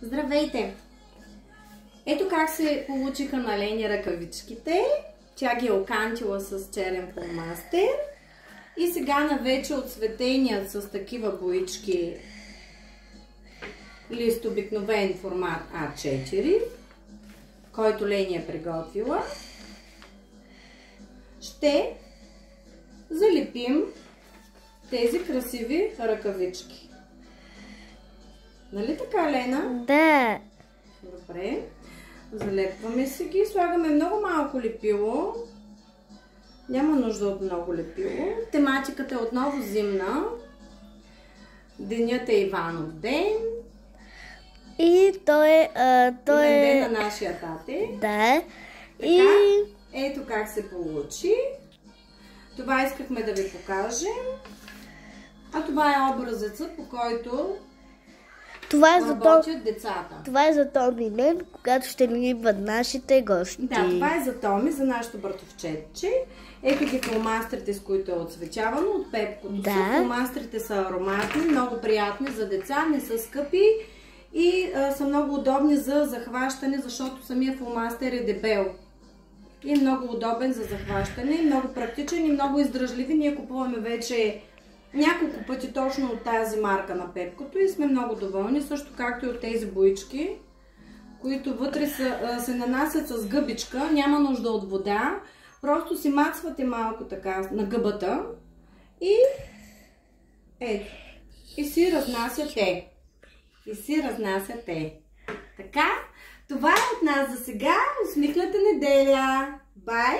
Здравейте! Ето как се получиха на Лени ръкавичките. Тя ги е окантила с черен фломастер. И сега на вече отцветеният с такива боички лист обикновен формат А4, който Лени е приготвила, ще залепим тези красиви ръкавички. Нали така, Лена? Да. Добре. Залепваме си ги. Слагаме много малко лепило. Няма нужда от много лепило. Тематиката е отново зимна. Денят е Иванов ден. И той е... ден на нашия тате. Да. Така, ето как се получи. Това искахме да ви покажем. А това е образецът, по който работят децата. Това е за Томи ден, когато ще ни идват нашите гости. Да, това е за Томи, за нашето братовчетче. Ето ги фломастрите, с които е отцветявано от Пепкото. Да. Фломастрите са ароматни, много приятни за деца, не са скъпи и са много удобни за захващане, защото самия фломастер е дебел. И е много удобен за захващане, много практичен и много издръжливи. Ние купуваме вече няколко пъти точно от тази марка на Пепкото и сме много доволни, също както и от тези боички, които вътре се нанасят с гъбичка, няма нужда от вода, просто си мацвате малко така на гъбата и ето, и си разнасяте. Така, това е от нас за сега. Усмихната неделя! Бай!